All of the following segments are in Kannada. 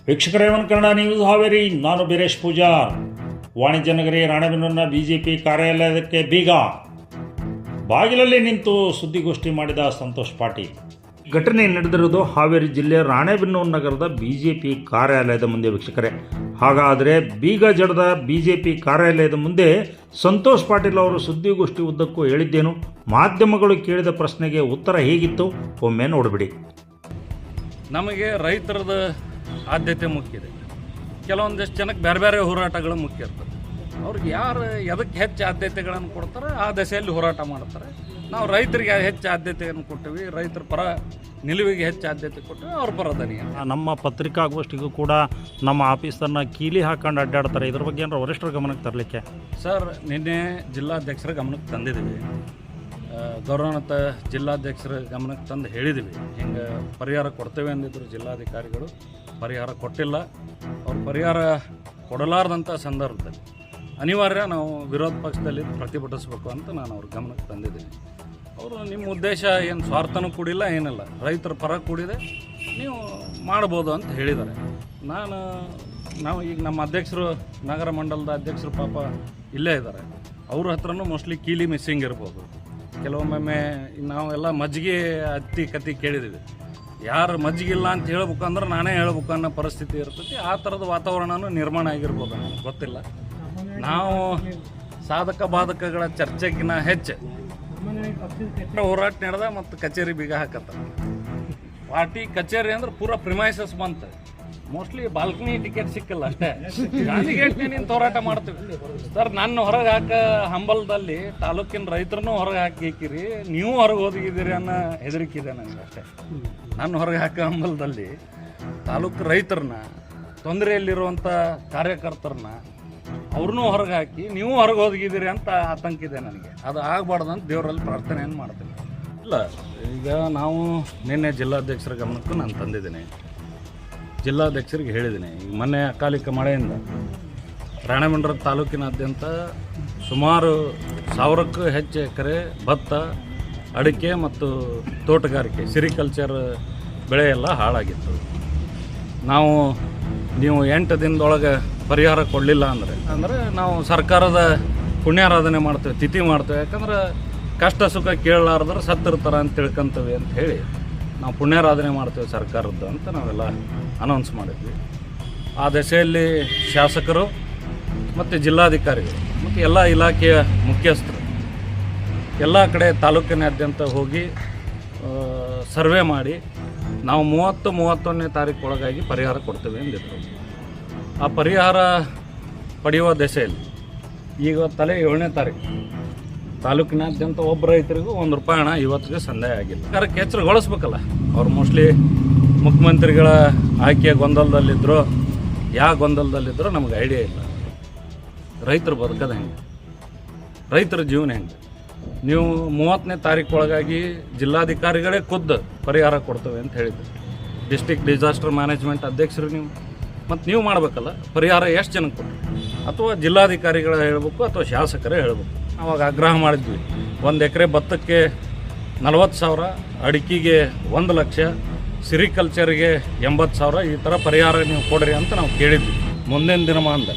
ವೀಕ್ಷಕರೇ, ಕನ್ನಡ ನ್ಯೂಸ್ ಹಾವೇರಿ. ನಾನು ಬೀರೇಶ್ ಪೂಜಾರ್. ವಾಣಿಜ್ಯ ನಗರಿ ರಾಣೆಬೆನ್ನೂರಿನ ಬಿಜೆಪಿ ಕಾರ್ಯಾಲಯಕ್ಕೆ ಬೀಗ, ಬಾಗಿಲಲ್ಲಿ ನಿಂತು ಸುದ್ದಿಗೋಷ್ಠಿ ಮಾಡಿದ ಸಂತೋಷ್ ಪಾಟೀಲ್. ಘಟನೆ ನಡೆದಿರುವುದು ಹಾವೇರಿ ಜಿಲ್ಲೆಯ ರಾಣೆಬೆನ್ನೂರು ನಗರದ ಬಿಜೆಪಿ ಕಾರ್ಯಾಲಯದ ಮುಂದೆ. ವೀಕ್ಷಕರೇ, ಹಾಗಾದರೆ ಬೀಗ ಜಡದ ಬಿಜೆಪಿ ಕಾರ್ಯಾಲಯದ ಮುಂದೆ ಸಂತೋಷ್ ಪಾಟೀಲ್ ಅವರು ಸುದ್ದಿಗೋಷ್ಠಿ ಉದ್ದಕ್ಕೂ ಹೇಳಿದ್ದೇನು, ಮಾಧ್ಯಮಗಳು ಕೇಳಿದ ಪ್ರಶ್ನೆಗೆ ಉತ್ತರ ಹೇಗಿತ್ತು, ಒಮ್ಮೆ ನೋಡಿಬಿಡಿ. ನಮಗೆ ರೈತರದ ಆದ್ಯತೆ ಮುಖ್ಯ ಇದೆ. ಕೆಲವೊಂದಿಷ್ಟು ಜನಕ್ಕೆ ಬೇರೆ ಬೇರೆ ಹೋರಾಟಗಳು ಮುಖ್ಯ ಇರ್ತದೆ. ಅವ್ರಿಗೆ ಯಾರು ಎದಕ್ಕೆ ಹೆಚ್ಚು ಆದ್ಯತೆಗಳನ್ನು ಕೊಡ್ತಾರೆ ಆ ದಶೆಯಲ್ಲಿ ಹೋರಾಟ ಮಾಡ್ತಾರೆ. ನಾವು ರೈತರಿಗೆ ಹೆಚ್ಚು ಆದ್ಯತೆಯನ್ನು ಕೊಟ್ಟಿವಿ, ರೈತರ ಪರ ನಿಲುವಿಗೆ ಹೆಚ್ಚು ಆದ್ಯತೆ ಕೊಟ್ಟಿವಿ, ಅವ್ರ ಪರ ದನಿ. ನಮ್ಮ ಪತ್ರಿಕಾಗೋಷ್ಠಿಗೂ ಕೂಡ ನಮ್ಮ ಆಫೀಸನ್ನು ಕೀಲಿ ಹಾಕೊಂಡು ಅಡ್ಡಾಡ್ತಾರೆ. ಇದ್ರ ಬಗ್ಗೆ ಏನಾರು ವರಿಷ್ಠರ ಗಮನಕ್ಕೆ ತರಲಿಕ್ಕೆ ಸರ್, ನಿನ್ನೆ ಜಿಲ್ಲಾಧ್ಯಕ್ಷರ ಗಮನಕ್ಕೆ ತಂದಿದ್ದೀವಿ. ಗೌರವಾನ್ವಿತ ಜಿಲ್ಲಾಧ್ಯಕ್ಷರ ಗಮನಕ್ಕೆ ತಂದು ಹೇಳಿದ್ದೀವಿ, ಹಿಂಗೆ ಪರಿಹಾರ ಕೊಡ್ತೇವೆ ಅಂದಿದ್ರು ಜಿಲ್ಲಾಧಿಕಾರಿಗಳು. ಪರಿಹಾರ ಕೊಟ್ಟಿಲ್ಲ. ಅವ್ರು ಪರಿಹಾರ ಕೊಡಲಾರ್ದಂಥ ಸಂದರ್ಭದಲ್ಲಿ ಅನಿವಾರ್ಯ ನಾವು ವಿರೋಧ ಪಕ್ಷದಲ್ಲಿ ಪ್ರತಿಭಟಿಸಬೇಕು ಅಂತ ನಾನು ಅವ್ರ ಗಮನಕ್ಕೆ ತಂದಿದ್ದೀನಿ. ಅವರು ನಿಮ್ಮ ಉದ್ದೇಶ ಏನು ಸ್ವಾರ್ಥನೂ ಕೂಡಿಲ್ಲ, ಏನಿಲ್ಲ, ರೈತರ ಪರ ಕೂಡಿದೆ, ನೀವು ಮಾಡ್ಬೋದು ಅಂತ ಹೇಳಿದ್ದಾರೆ. ನಾವು ಈಗ ನಮ್ಮ ಅಧ್ಯಕ್ಷರು, ನಗರ ಮಂಡಲದ ಅಧ್ಯಕ್ಷರು ಪಾಪ ಇಲ್ಲೇ ಇದ್ದಾರೆ. ಅವ್ರ ಹತ್ರನೂ ಮೋಸ್ಟ್ಲಿ ಕೀಲಿ ಮಿಸ್ಸಿಂಗ್ ಇರ್ಬೋದು. ಕೆಲವೊಮ್ಮೆ ನಾವೆಲ್ಲ ಮಜ್ಜಿಗೆ ಹತ್ತಿ ಕತ್ತಿ ಕೇಳಿದ್ದೀವಿ. ಯಾರು ಮಜ್ಜಿಗಿಲ್ಲ ಅಂತ ಹೇಳ್ಬೇಕಂದ್ರೆ ನಾನೇ ಹೇಳ್ಬೇಕು ಅನ್ನೋ ಪರಿಸ್ಥಿತಿ ಇರ್ತೈತಿ. ಆ ಥರದ ವಾತಾವರಣನೂ ನಿರ್ಮಾಣ ಆಗಿರ್ಬೋದು, ನನಗೆ ಗೊತ್ತಿಲ್ಲ. ನಾವು ಸಾಧಕ ಬಾಧಕಗಳ ಚರ್ಚೆಗಿನ ಹೆಚ್ಚು ಹೋರಾಟ ನಡೆದ ಮತ್ತು ಕಚೇರಿ ಬೀಗ ಹಾಕತ್ತ. ಪಾರ್ಟಿ ಕಚೇರಿ ಅಂದ್ರೆ ಪೂರಾ ಪ್ರಿಮೈಸಸ್ ಬಂತು. ಮೋಸ್ಟ್ಲಿ ಬಾಲ್ಕನಿ ಟಿಕೆಟ್ ಸಿಕ್ಕಿಲ್ಲ ಅಷ್ಟೇ. ಗಾಂಧಿಗೇಟ್ನೇ ನಿಂತು ಹೋರಾಟ ಮಾಡ್ತೀವಿ ಸರ್. ನನ್ನ ಹೊರಗೆ ಹಾಕ ಹಂಬಲದಲ್ಲಿ ತಾಲೂಕಿನ ರೈತರನ್ನೂ ಹೊರಗೆ ಹಾಕಿರಿ, ನೀವು ಹೊರಗೆ ಹೋಗಿದ್ದೀರಿ ಅನ್ನೋ ಹೆದರಿಕಿದೆ ನನಗೆ ಅಷ್ಟೇ. ನನ್ನ ಹೊರಗೆ ಹಾಕೋ ಹಂಬಲದಲ್ಲಿ ತಾಲೂಕು ರೈತರನ್ನ, ತೊಂದರೆಯಲ್ಲಿರುವಂಥ ಕಾರ್ಯಕರ್ತರನ್ನ ಅವ್ರನ್ನೂ ಹೊರಗೆ ಹಾಕಿ ನೀವು ಹೊರಗೆ ಹೋಗಿದ್ದೀರಿ ಅಂತ ಆತಂಕ ಇದೆ ನನಗೆ. ಅದು ಆಗಬಾರ್ದು ಅಂತ ದೇವರಲ್ಲಿ ಪ್ರಾರ್ಥನೆಯನ್ನು ಮಾಡ್ತೀನಿ. ಇಲ್ಲ, ಈಗ ನಾವು ನಿನ್ನೆ ಜಿಲ್ಲಾಧ್ಯಕ್ಷರ ಗಮನಕ್ಕೂ ನಾನು ತಂದಿದ್ದೀನಿ, ಜಿಲ್ಲಾಧ್ಯಕ್ಷರಿಗೆ ಹೇಳಿದ್ದೀನಿ. ಈಗ ಮೊನ್ನೆ ಅಕಾಲಿಕ ಮಳೆಯಿಂದ ರಾಣೆಬೆನ್ನೂರು ತಾಲೂಕಿನಾದ್ಯಂತ ಸುಮಾರು 1000ಕ್ಕೂ ಹೆಚ್ಚು ಎಕರೆ ಭತ್ತ, ಅಡಿಕೆ ಮತ್ತು ತೋಟಗಾರಿಕೆ, ಸಿರಿಕಲ್ಚರ್ ಬೆಳೆ ಎಲ್ಲ ಹಾಳಾಗಿತ್ತು. ನೀವು 8 ದಿನದೊಳಗೆ ಪರಿಹಾರ ಕೊಡಲಿಲ್ಲ ಅಂದರೆ ನಾವು ಸರ್ಕಾರದ ಪುಣ್ಯಾರಾಧನೆ ಮಾಡ್ತೇವೆ, ತಿಥಿ ಮಾಡ್ತೇವೆ. ಯಾಕಂದ್ರೆ ಕಷ್ಟ ಸುಖ ಕೇಳಲಾರ್ದ್ರೆ ಸತ್ತಿರ್ತಾರೆ ಅಂತ ತಿಳ್ಕೊಂತೇವೆ ಅಂತ ಹೇಳಿ ನಾವು ಪುಣ್ಯಾರಾಧನೆ ಮಾಡ್ತೇವೆ ಸರ್ಕಾರದ್ದು ಅಂತ ನಾವೆಲ್ಲ ಅನೌನ್ಸ್ ಮಾಡಿದ್ವಿ. ಆ ದಶೆಯಲ್ಲಿ ಶಾಸಕರು ಮತ್ತು ಜಿಲ್ಲಾಧಿಕಾರಿಗಳು ಮತ್ತು ಎಲ್ಲ ಇಲಾಖೆಯ ಮುಖ್ಯಸ್ಥರು ಎಲ್ಲ ಕಡೆ ತಾಲೂಕಿನಾದ್ಯಂತ ಹೋಗಿ ಸರ್ವೆ ಮಾಡಿ ನಾವು 30-31ನೇ ತಾರೀಕು ಒಳಗಾಗಿ ಪರಿಹಾರ ಕೊಡ್ತೇವೆ ಎಂದಿದ್ರು. ಆ ಪರಿಹಾರ ಪಡೆಯುವ ದಶೆಯಲ್ಲಿ ಈಗ ತಲೆ 7ನೇ ತಾರೀಕು ತಾಲೂಕಿನಾದ್ಯಂತ ಒಬ್ಬ ರೈತರಿಗೂ ₹1 ಹಣ ಇವತ್ತಿಗೆ ಸಂದಾಯ ಆಗಿಲ್ಲ. ಸರ್ಕಾರಕ್ಕೆ ಎಚ್ಚರಗೊಳಿಸ್ಬೇಕಲ್ಲ. ಅವ್ರು ಮೋಸ್ಟ್ಲಿ ಮುಖ್ಯಮಂತ್ರಿಗಳ ಆಯ್ಕೆಯ ಗೊಂದಲದಲ್ಲಿದ್ದರು, ಯಾವ ಗೊಂದಲದಲ್ಲಿದ್ದರೂ ನಮಗೆ ಐಡಿಯಾ ಇಲ್ಲ. ರೈತರು ಬದುಕೋದು ಹೆಂಗೆ, ರೈತರ ಜೀವನ ಹೆಂಗೆ? ನೀವು 30ನೇ ತಾರೀಕು ಒಳಗಾಗಿ ಜಿಲ್ಲಾಧಿಕಾರಿಗಳೇ ಖುದ್ದು ಪರಿಹಾರ ಕೊಡ್ತೇವೆ ಅಂತ ಹೇಳಿದ್ರು. ಡಿಸ್ಟ್ರಿಕ್ಟ್ ಡಿಸಾಸ್ಟರ್ ಮ್ಯಾನೇಜ್ಮೆಂಟ್ ಅಧ್ಯಕ್ಷರು ನೀವು ಮಾಡಬೇಕಲ್ಲ. ಪರಿಹಾರ ಎಷ್ಟು ಜನಕ್ಕೆ ಕೊಟ್ಟರು? ಅಥವಾ ಜಿಲ್ಲಾಧಿಕಾರಿಗಳ ಹೇಳಬೇಕು ಅಥವಾ ಶಾಸಕರೇ ಹೇಳಬೇಕು. ಅವಾಗ ಆಗ್ರಹ ಮಾಡಿದ್ವಿ, 1 ಎಕರೆ ಭತ್ತಕ್ಕೆ 40,000, ಅಡಿಕೆಗೆ 1 ಲಕ್ಷ, ಸಿರಿಕಲ್ಚರ್ಗೆ 80,000, ಈ ಥರ ಪರಿಹಾರ ನೀವು ಕೊಡ್ರಿ ಅಂತ ನಾವು ಕೇಳಿದ್ವಿ. ಮುಂದಿನ ದಿನಮಾನದ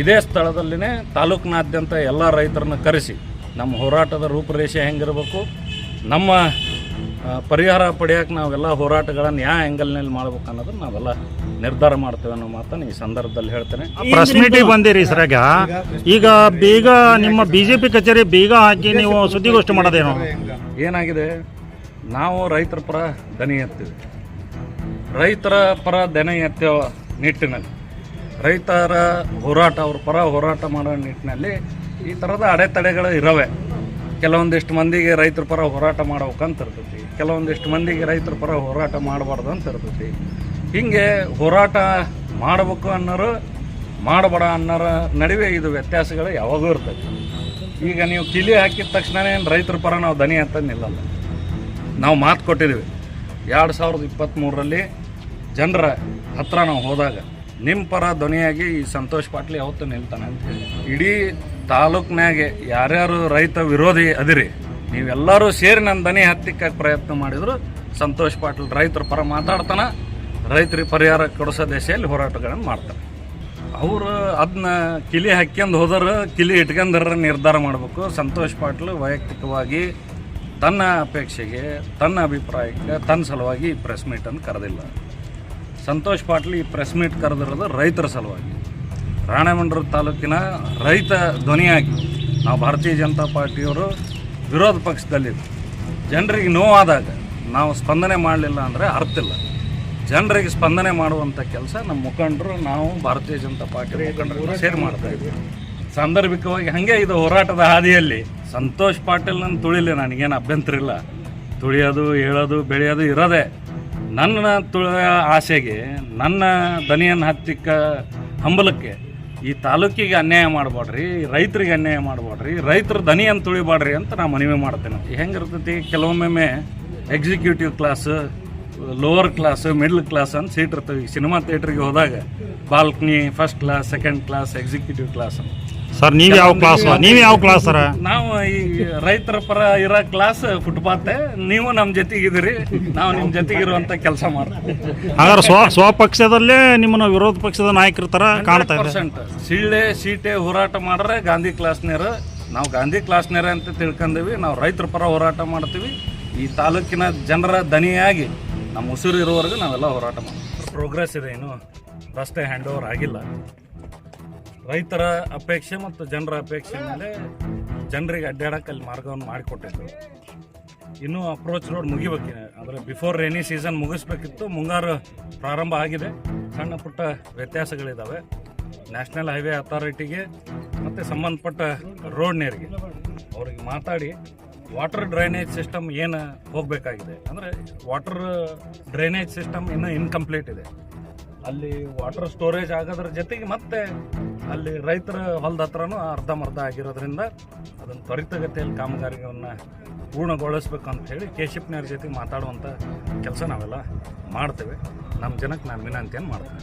ಇದೇ ಸ್ಥಳದಲ್ಲಿನೇ ತಾಲೂಕಿನಾದ್ಯಂತ ಎಲ್ಲ ರೈತರನ್ನ ಕರೆಸಿ ನಮ್ಮ ಹೋರಾಟದ ರೂಪರೇಷೆ ಹೆಂಗಿರಬೇಕು, ನಮ್ಮ ಪರಿಹಾರ ಪಡೆಯೋಕೆ ನಾವೆಲ್ಲ ಹೋರಾಟಗಳನ್ನು ಯಾವ ಆ್ಯಂಗಲ್ನಲ್ಲಿ ಮಾಡ್ಬೇಕು ಅನ್ನೋದನ್ನು ನಾವೆಲ್ಲ ನಿರ್ಧಾರ ಮಾಡ್ತೇವೆ ಅನ್ನೋ ಮಾತನ್ನು ಈ ಸಂದರ್ಭದಲ್ಲಿ ಹೇಳ್ತೇನೆ. ಪ್ರೆಸ್ ಮೀಟಿಗೆ ಬಂದಿರಿ ಸರಾಗ. ಈಗ ಬೀಗ ನಿಮ್ಮ ಬಿಜೆಪಿ ಕಚೇರಿ ಬೀಗ ಹಾಕಿ ನೀವು ಸುದ್ದಿಗೋಷ್ಠಿ ಮಾಡೋದೇನು? ಏನಾಗಿದೆ, ನಾವು ರೈತರ ಪರ ದನಿ ಎತ್ತೀವಿ. ರೈತರ ಪರ ದನಿ ಎತ್ತೋ ನಿಟ್ಟಿನಲ್ಲಿ, ರೈತರ ಹೋರಾಟ, ಅವ್ರ ಪರ ಹೋರಾಟ ಮಾಡೋ ನಿಟ್ಟಿನಲ್ಲಿ ಈ ಥರದ ಅಡೆತಡೆಗಳು ಇರವೆ. ಕೆಲವೊಂದಿಷ್ಟು ಮಂದಿಗೆ ರೈತರ ಪರ ಹೋರಾಟ ಮಾಡ್ಬೇಕಂತ ಇರ್ತೈತಿ, ಕೆಲವೊಂದಿಷ್ಟು ಮಂದಿಗೆ ರೈತರ ಪರ ಹೋರಾಟ ಮಾಡಬಾರ್ದು ಅಂತ ಇರ್ತೈತಿ. ಹೀಗೆ ಹೋರಾಟ ಮಾಡಬೇಕು ಅನ್ನೋರು, ಮಾಡಬೇಡ ಅನ್ನೋರ ನಡುವೆ ಇದು ವ್ಯತ್ಯಾಸಗಳು ಯಾವಾಗೂ ಇರ್ತೈತಿ. ಈಗ ನೀವು ಕಿಲಿ ಹಾಕಿದ ತಕ್ಷಣವೇ ರೈತರ ಪರ ನಾವು ದನಿ ಅಂತ ನಿಲ್ಲಲ್ಲ. ನಾವು ಮಾತು ಕೊಟ್ಟಿದ್ದೀವಿ 2023ರಲ್ಲಿ ಜನರ ಹತ್ರ ನಾವು ಹೋದಾಗ ನಿಮ್ಮ ಪರ ಧ್ವನಿಯಾಗಿ ಈ ಸಂತೋಷ್ ಪಾಟೀಲ್ ಯಾವತ್ತೂ ನಿಲ್ತಾನೆ ಅಂತ ಹೇಳಿ. ಇಡೀ ತಾಲೂಕಿನಾಗೆ ಯಾರ್ಯಾರು ರೈತ ವಿರೋಧಿ ಅದಿರಿ, ನೀವೆಲ್ಲರೂ ಸೇರಿ ನನ್ನ ದನಿ ಹತ್ತಿಕ್ಕೆ ಪ್ರಯತ್ನ ಮಾಡಿದ್ರು ಸಂತೋಷ್ ಪಾಟೀಲ್ ರೈತರ ಪರ ಮಾತಾಡ್ತಾನೆ. ರೈತರಿಗೆ ಪರಿಹಾರ ಕೊಡಿಸೋ ದಿಶೆಯಲ್ಲಿ ಹೋರಾಟಗಳನ್ನು ಮಾಡ್ತಾರೆ. ಅವರು ಅದನ್ನ ಕಿಲಿ ಹಾಕ್ಯಂದು ಹೋದ್ರೆ ಕಿಲಿ ಇಟ್ಕೊಂಡ್ರ ನಿರ್ಧಾರ ಮಾಡಬೇಕು. ಸಂತೋಷ್ ಪಾಟೀಲ್ ವೈಯಕ್ತಿಕವಾಗಿ ತನ್ನ ಅಪೇಕ್ಷೆಗೆ, ತನ್ನ ಅಭಿಪ್ರಾಯಕ್ಕೆ, ತನ್ನ ಸಲುವಾಗಿ ಈ ಪ್ರೆಸ್ ಮೀಟನ್ನು ಕರೆದಿಲ್ಲ. ಸಂತೋಷ್ ಪಾಟೀಲ್ ಈ ಪ್ರೆಸ್ ಮೀಟ್ ಕರೆದಿರೋದು ರೈತರ ಸಲುವಾಗಿ. ರಾಣೆಬೆನ್ನೂರು ತಾಲೂಕಿನ ರೈತ ಧ್ವನಿಯಾಗಿ ನಾವು ಭಾರತೀಯ ಜನತಾ ಪಾರ್ಟಿಯವರು ವಿರೋಧ ಪಕ್ಷದಲ್ಲಿದ್ದು ಜನರಿಗೆ ನೋವಾದಾಗ ನಾವು ಸ್ಪಂದನೆ ಮಾಡಲಿಲ್ಲ ಅಂದರೆ ಅರ್ಥ ಇಲ್ಲ. ಜನರಿಗೆ ಸ್ಪಂದನೆ ಮಾಡುವಂಥ ಕೆಲಸ ನಮ್ಮ ಮುಖಂಡರು, ನಾವು ಭಾರತೀಯ ಜನತಾ ಪಾರ್ಟಿ ಮುಖಂಡರು ಸೇರಿ ಮಾಡ್ತಾ ಇದ್ದೀವಿ. ಸಾಂದರ್ಭಿಕವಾಗಿ ಹಾಗೆ ಇದು ಹೋರಾಟದ ಹಾದಿಯಲ್ಲಿ ಸಂತೋಷ್ ಪಾಟೀಲ್ನ ತುಳಿಲಿ ನನಗೇನು ಅಭ್ಯಂತರ ಇಲ್ಲ. ತುಳಿಯೋದು, ಹೇಳೋದು, ಬೆಳೆಯೋದು ಇರೋದೇ. ನನ್ನ ತುಳಿಯ ಆಸೆಗೆ, ನನ್ನ ದನಿಯನ್ನು ಹತ್ತಿಕ್ಕ ಹಂಬಲಕ್ಕೆ ಈ ತಾಲೂಕಿಗೆ ಅನ್ಯಾಯ ಮಾಡಬೇಡ್ರಿ, ರೈತರಿಗೆ ಅನ್ಯಾಯ ಮಾಡಬೇಡ್ರಿ, ರೈತರ ದನಿಯನ್ನು ತುಳಿಬೇಡ್ರಿ ಅಂತ ನಾನು ಮನವಿ ಮಾಡ್ತೇನೆ. ಹೆಂಗಿರ್ತೈತಿ, ಕೆಲವೊಮ್ಮೆ executive class, lower class, middle class ಅಂತ ಸೀಟ್ ಇರ್ತವೆ. ಈಗ ಸಿನಿಮಾ ಥಿಯೇಟ್ರಿಗೆ ಹೋದಾಗ balcony, first class, second class, executive class. Sir ನೀವು ಯಾವ ಕ್ಲಾಸ್ ಸರ್? ನಾವು ಈ ರೈತರ ಪರ ಇರೋ ಕ್ಲಾಸ್ ಫುಟ್ಪಾತೆ. ನೀವು ನಮ್ಮ ಜೊತೆಗಿದ್ದೀರಿ, ನಾವು ನಿಮ್ಮ ಜೊತೆಗಿರುವಂಥ ಕೆಲಸ ಮಾಡ್ತೀವಿ. ಹಾಗಾದ್ರೆ ಸ್ವಪಕ್ಷದಲ್ಲೇ ನಿಮ್ಮನ್ನ ವಿರೋಧ ಪಕ್ಷದ ನಾಯಕರ ಥರ ಕಾಣ್ತಾ ಇದೆ. 100% ಸಿಳ್ಳೆ ಸೀಟೆ ಹೋರಾಟ ಮಾಡ್ರೆ ಗಾಂಧಿ ಕ್ಲಾಸ್ನೇರ. ನಾವು ಗಾಂಧಿ ಕ್ಲಾಸ್ನೇರ ಅಂತ ತಿಳ್ಕೊಂಡೀವಿ. ನಾವು ರೈತರ ಪರ ಹೋರಾಟ ಮಾಡ್ತೀವಿ. ಈ ತಾಲೂಕಿನ ಜನರ ದನಿಯಾಗಿ ನಮ್ಮ ಉಸಿರು ಇರೋವರೆಗೂ ನಾವೆಲ್ಲ ಹೋರಾಟ ಮಾಡ್ತೀವಿ. ಪ್ರೋಗ್ರೆಸ್ ಇದೆ, ಇನ್ನು ರಸ್ತೆ ಹ್ಯಾಂಡ್ ಓವರ್ ಆಗಿಲ್ಲ. ರೈತರ ಅಪೇಕ್ಷೆ ಮತ್ತು ಜನರ ಅಪೇಕ್ಷೆ ಮೇಲೆ ಜನರಿಗೆ ಅಡ್ಡಾಡಕ್ಕೆ ಅಲ್ಲಿ ಮಾರ್ಗವನ್ನು ಮಾಡಿಕೊಟ್ಟಿದ್ರು. ಇನ್ನೂ ಅಪ್ರೋಚ್ ರೋಡ್ ಮುಗಿಬೇಕಿದೆ, ಅಂದರೆ ಬಿಫೋರ್ ರೇನಿ ಸೀಸನ್ ಮುಗಿಸ್ಬೇಕಿತ್ತು. ಮುಂಗಾರು ಪ್ರಾರಂಭ ಆಗಿದೆ. ಸಣ್ಣ ಪುಟ್ಟ ವ್ಯತ್ಯಾಸಗಳಿದ್ದಾವೆ. ನ್ಯಾಷನಲ್ ಹೈವೇ ಅಥಾರಿಟಿಗೆ ಮತ್ತು ಸಂಬಂಧಪಟ್ಟ ರೋಡ್ ನೇರಿಗೆ ಅವ್ರಿಗೆ ಮಾತಾಡಿ ವಾಟರ್ ಡ್ರೈನೇಜ್ ಸಿಸ್ಟಮ್ ಏನು ಹೋಗಬೇಕಾಗಿದೆ, ಅಂದರೆ ವಾಟರ್ ಡ್ರೈನೇಜ್ ಸಿಸ್ಟಮ್ ಇನ್ನೂ ಇನ್ಕಂಪ್ಲೀಟ್ ಇದೆ. ಅಲ್ಲಿ ವಾಟರ್ ಸ್ಟೋರೇಜ್ ಆಗೋದ್ರ ಜೊತೆಗೆ ಮತ್ತೆ ಅಲ್ಲಿ ರೈತರ ಹೊಲದ ಹತ್ರನೂ ಅರ್ಧಂಬರ್ಧ ಆಗಿರೋದ್ರಿಂದ ಅದನ್ನು ತ್ವರಿತಗತಿಯಲ್ಲಿ ಕಾಮಗಾರಿಗಳನ್ನು ಪೂರ್ಣಗೊಳಿಸ್ಬೇಕು ಅಂತ ಹೇಳಿ ಕೇಶಿಪ್ನವ್ರ ಜೊತೆ ಮಾತಾಡುವಂಥ ಕೆಲಸ ನಾವೆಲ್ಲ ಮಾಡ್ತೇವೆ. ನಮ್ಮ ಜನಕ್ಕೆ ನಾನು ವಿನಂತಿಯನ್ನು ಮಾಡ್ತೇನೆ.